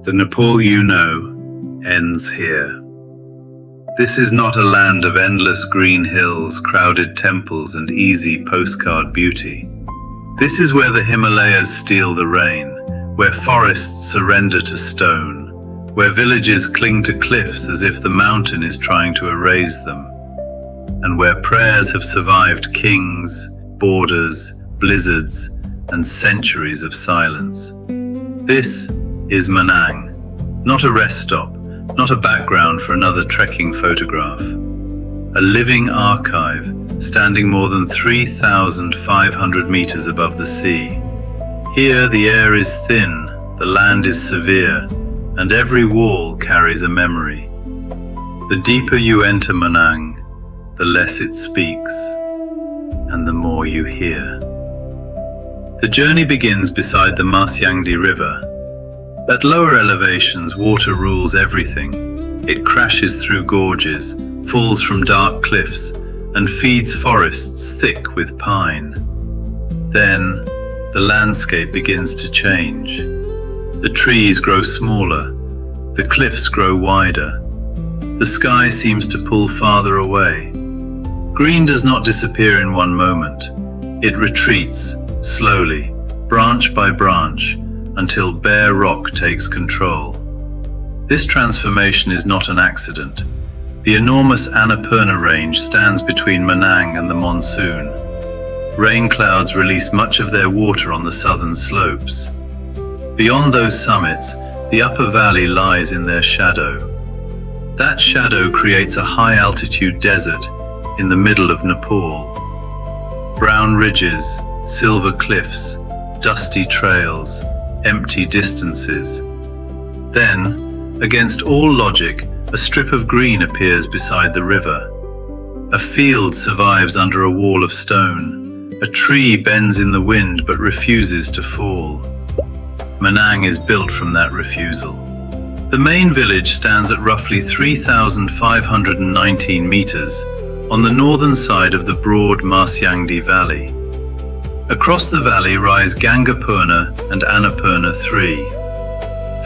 The Nepal you know ends here. This is not a land of endless green hills, crowded temples, and easy postcard beauty. This is where the Himalayas steal the rain, where forests surrender to stone, where villages cling to cliffs as if the mountain is trying to erase them, and where prayers have survived kings, borders, blizzards, and centuries of silence. This is Manang, not a rest stop, not a background for another trekking photograph. A living archive standing more than 3,500 meters above the sea. Here the air is thin, the land is severe, and every wall carries a memory. The deeper you enter Manang, the less it speaks, and the more you hear. The journey begins beside the Marsyangdi River. At lower elevations, water rules everything. It crashes through gorges, falls from dark cliffs, and feeds forests thick with pine. Then, the landscape begins to change. The trees grow smaller, the cliffs grow wider. The sky seems to pull farther away. Green does not disappear in one moment. It retreats, slowly, branch by branch, until bare rock takes control. This transformation is not an accident. The enormous Annapurna range stands between Manang and the monsoon. Rain clouds release much of their water on the southern slopes. Beyond those summits, the upper valley lies in their shadow. That shadow creates a high-altitude desert in the middle of Nepal. Brown ridges, silver cliffs, dusty trails, empty distances. Then, against all logic, a strip of green appears beside the river. A field survives under a wall of stone. A tree bends in the wind but refuses to fall. Manang is built from that refusal. The main village stands at roughly 3,519 meters on the northern side of the broad Marsyangdi Valley. Across the valley rise Gangapurna and Annapurna III.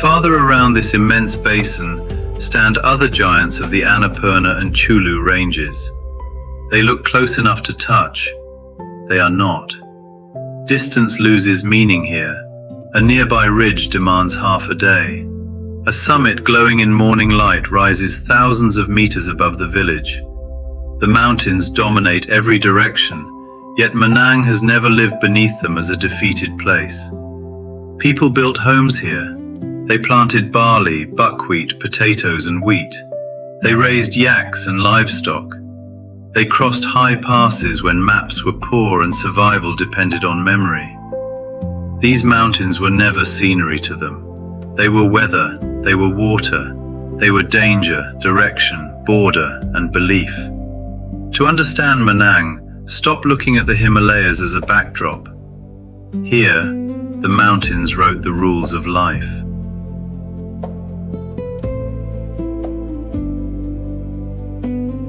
Farther around this immense basin stand other giants of the Annapurna and Chulu ranges. They look close enough to touch. They are not. Distance loses meaning here. A nearby ridge demands half a day. A summit glowing in morning light rises thousands of meters above the village. The mountains dominate every direction, yet Manang has never lived beneath them as a defeated place. People built homes here. They planted barley, buckwheat, potatoes, and wheat. They raised yaks and livestock. They crossed high passes when maps were poor and survival depended on memory. These mountains were never scenery to them. They were weather, they were water, they were danger, direction, border, and belief. To understand Manang, stop looking at the Himalayas as a backdrop. Here, the mountains wrote the rules of life.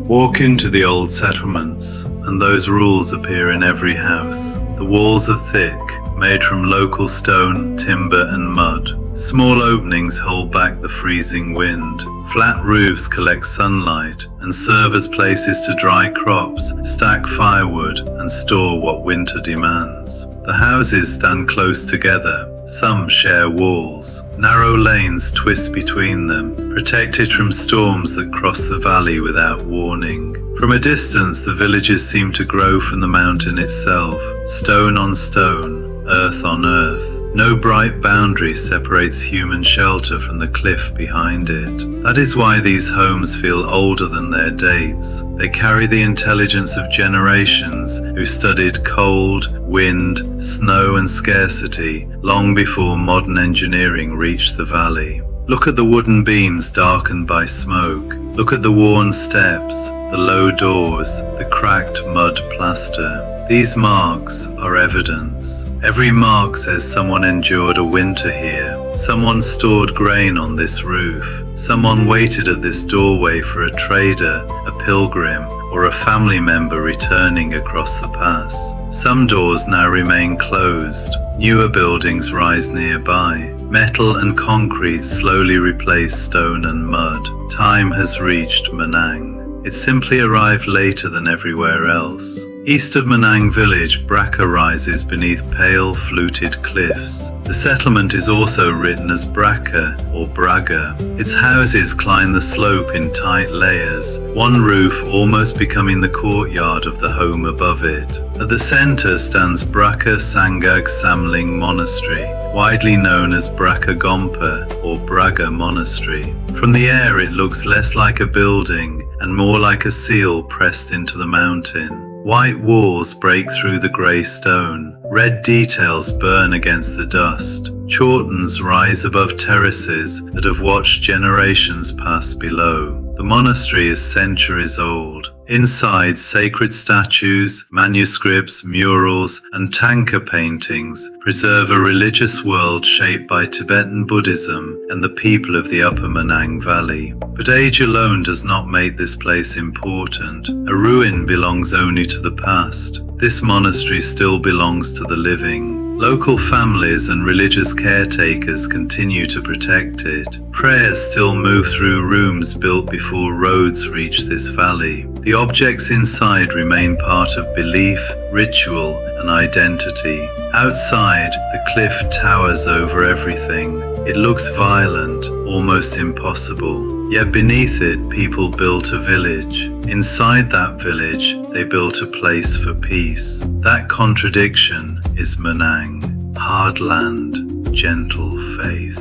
Walk into the old settlements, and those rules appear in every house. The walls are thick, made from local stone, timber, and mud. Small openings hold back the freezing wind. Flat roofs collect sunlight and serve as places to dry crops, stack firewood, and store what winter demands. The houses stand close together. Some share walls. Narrow lanes twist between them, protected from storms that cross the valley without warning. From a distance, the villages seem to grow from the mountain itself, stone on stone, earth on earth. No bright boundary separates human shelter from the cliff behind it. That is why these homes feel older than their dates. They carry the intelligence of generations who studied cold, wind, snow, and scarcity long before modern engineering reached the valley. Look at the wooden beams darkened by smoke. Look at the worn steps, the low doors, the cracked mud plaster. These marks are evidence. Every mark says someone endured a winter here. Someone stored grain on this roof. Someone waited at this doorway for a trader, a pilgrim, or a family member returning across the pass. Some doors now remain closed. Newer buildings rise nearby. Metal and concrete slowly replace stone and mud. Time has reached Manang. It simply arrived later than everywhere else. East of Manang village, Bhraka rises beneath pale, fluted cliffs. The settlement is also written as Bhraka or Braga. Its houses climb the slope in tight layers, one roof almost becoming the courtyard of the home above it. At the center stands Bhraka Sangag Samling Monastery, widely known as Bhraka Gompa or Braga Monastery. From the air it looks less like a building and more like a seal pressed into the mountain. White walls break through the grey stone. Red details burn against the dust. Chortens rise above terraces that have watched generations pass below. The monastery is centuries old. Inside, sacred statues, manuscripts, murals, and tanka paintings preserve a religious world shaped by Tibetan Buddhism and the people of the Upper Manang Valley. But age alone does not make this place important. A ruin belongs only to the past. This monastery still belongs to the living. Local families and religious caretakers continue to protect it. Prayers still move through rooms built before roads reach this valley. The objects inside remain part of belief, ritual, and identity. Outside, the cliff towers over everything. It looks violent, almost impossible. Yet beneath it, people built a village. Inside that village, they built a place for peace. That contradiction is Manang. Hard land, gentle faith.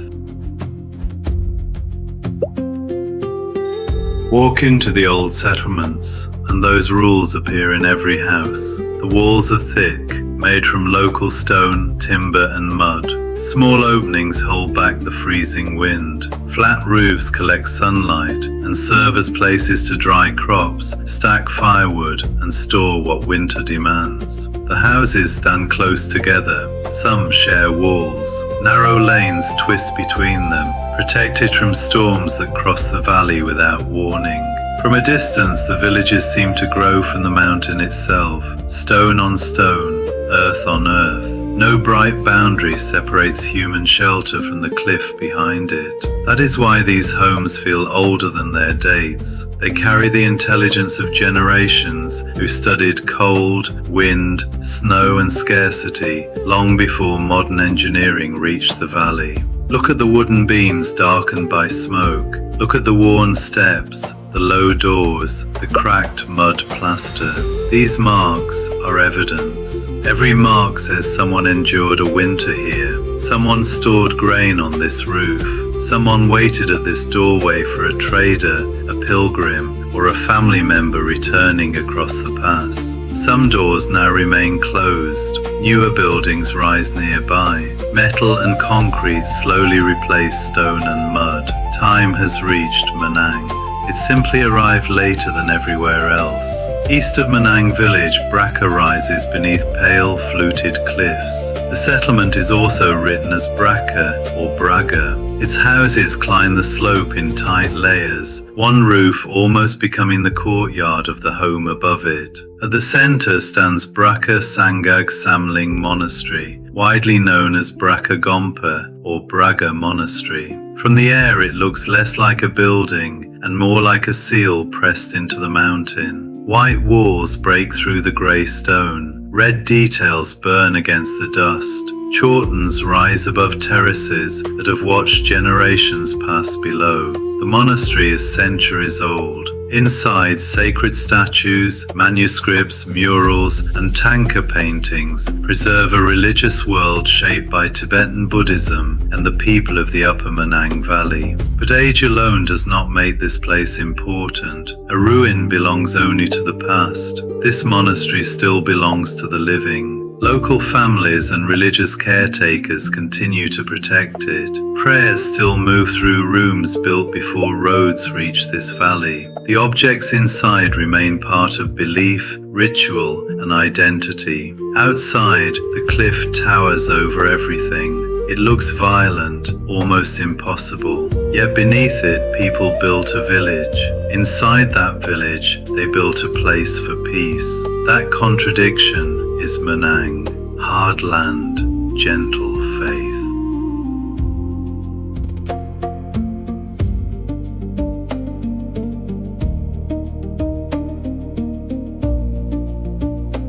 Walk into the old settlements, and those rules appear in every house. The walls are thick, made from local stone, timber, and mud. Small openings hold back the freezing wind. Flat roofs collect sunlight and serve as places to dry crops, stack firewood, and store what winter demands. The houses stand close together. Some share walls. Narrow lanes twist between them, protected from storms that cross the valley without warning. From a distance, the villages seem to grow from the mountain itself, stone on stone, earth on earth. No bright boundary separates human shelter from the cliff behind it. That is why these homes feel older than their dates. They carry the intelligence of generations who studied cold, wind, snow, and scarcity long before modern engineering reached the valley. Look at the wooden beams darkened by smoke. Look at the worn steps, the low doors, the cracked mud plaster. These marks are evidence. Every mark says someone endured a winter here. Someone stored grain on this roof. Someone waited at this doorway for a trader, a pilgrim, or a family member returning across the pass. Some doors now remain closed. Newer buildings rise nearby. Metal and concrete slowly replace stone and mud. Time has reached Manang. It simply arrived later than everywhere else. East of Manang village, Bhraka rises beneath pale, fluted cliffs. The settlement is also written as Bhraka or Braga. Its houses climb the slope in tight layers, one roof almost becoming the courtyard of the home above it. At the center stands Bhraka Sangag Samling Monastery, widely known as Bhraka Gompa or Braga Monastery. From the air it looks less like a building and more like a seal pressed into the mountain. White walls break through the grey stone. Red details burn against the dust. Chortens rise above terraces that have watched generations pass below. The monastery is centuries old. Inside, sacred statues, manuscripts, murals, and tanka paintings preserve a religious world shaped by Tibetan Buddhism and the people of the Upper Manang Valley. But age alone does not make this place important. A ruin belongs only to the past. This monastery still belongs to the living. Local families and religious caretakers continue to protect it. Prayers still move through rooms built before roads reach this valley. The objects inside remain part of belief, ritual, and identity. Outside, the cliff towers over everything. It looks violent, almost impossible. Yet beneath it, people built a village. Inside that village, they built a place for peace. That contradiction is Manang, hard land, gentle faith.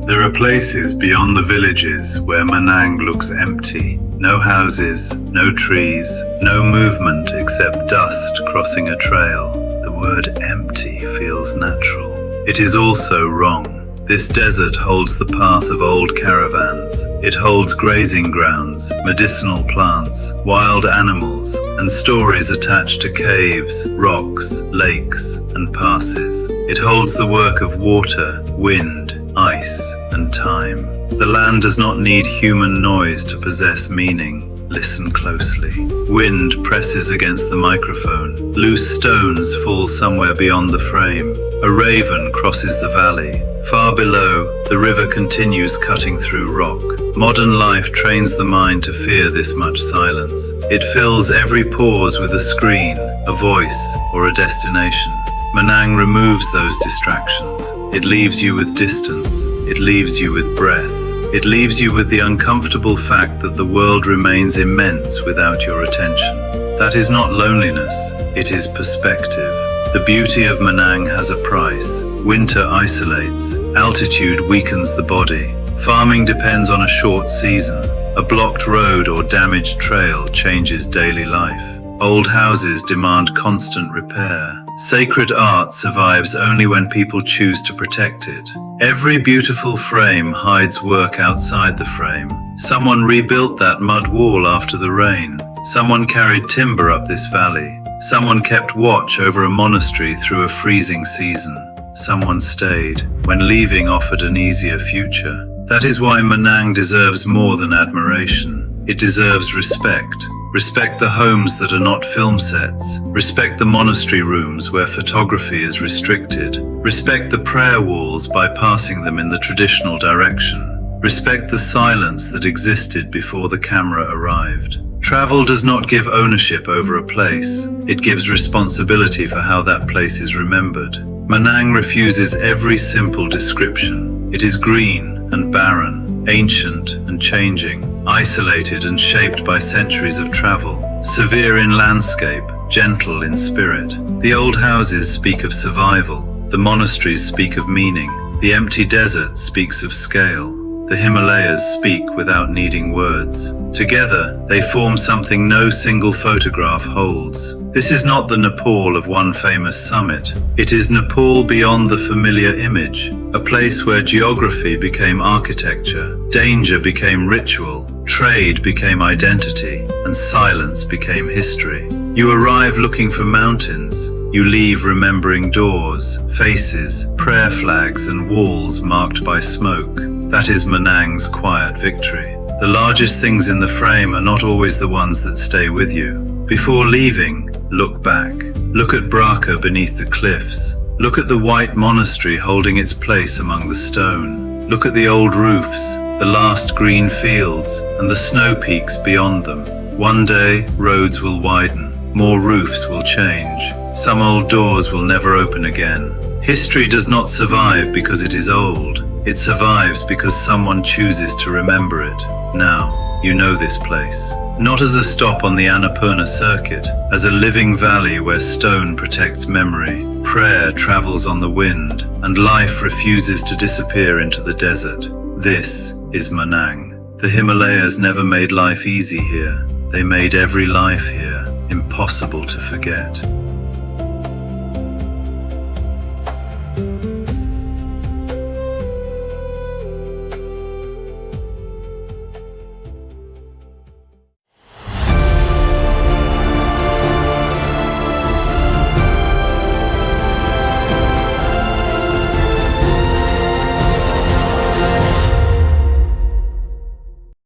There are places beyond the villages where Manang looks empty. No houses, no trees, no movement except dust crossing a trail. The word empty feels natural. It is also wrong. This desert holds the path of old caravans. It holds grazing grounds, medicinal plants, wild animals, and stories attached to caves, rocks, lakes, and passes. It holds the work of water, wind, ice, and time. The land does not need human noise to possess meaning. Listen closely. Wind presses against the microphone. Loose stones fall somewhere beyond the frame. A raven crosses the valley. Far below, the river continues cutting through rock. Modern life trains the mind to fear this much silence. It fills every pause with a screen, a voice, or a destination. Manang removes those distractions. It leaves you with distance. It leaves you with breath. It leaves you with the uncomfortable fact that the world remains immense without your attention. That is not loneliness, it is perspective. The beauty of Manang has a price. Winter isolates, altitude weakens the body. Farming depends on a short season. A blocked road or damaged trail changes daily life. Old houses demand constant repair. Sacred art survives only when people choose to protect it. Every beautiful frame hides work outside the frame. Someone rebuilt that mud wall after the rain. Someone carried timber up this valley. Someone kept watch over a monastery through a freezing season. Someone stayed when leaving offered an easier future. That is why Manang deserves more than admiration. It deserves respect. Respect the homes that are not film sets. Respect the monastery rooms where photography is restricted. Respect the prayer walls by passing them in the traditional direction. Respect the silence that existed before the camera arrived. Travel does not give ownership over a place. It gives responsibility for how that place is remembered. Manang refuses every simple description. It is green and barren, ancient and changing, isolated and shaped by centuries of travel, severe in landscape, gentle in spirit. The old houses speak of survival, the monasteries speak of meaning, the empty desert speaks of scale. The Himalayas speak without needing words. Together, they form something no single photograph holds. This is not the Nepal of one famous summit. It is Nepal beyond the familiar image, a place where geography became architecture, danger became ritual, trade became identity, and silence became history. You arrive looking for mountains. You leave remembering doors, faces, prayer flags, and walls marked by smoke. That is Manang's quiet victory. The largest things in the frame are not always the ones that stay with you. Before leaving, look back. Look at Bhraka beneath the cliffs. Look at the white monastery holding its place among the stone. Look at the old roofs, the last green fields, and the snow peaks beyond them. One day, roads will widen. More roofs will change. Some old doors will never open again. History does not survive because it is old. It survives because someone chooses to remember it. Now, you know this place. Not as a stop on the Annapurna Circuit, as a living valley where stone protects memory, prayer travels on the wind, and life refuses to disappear into the desert. This is Manang. The Himalayas never made life easy here. They made every life here impossible to forget.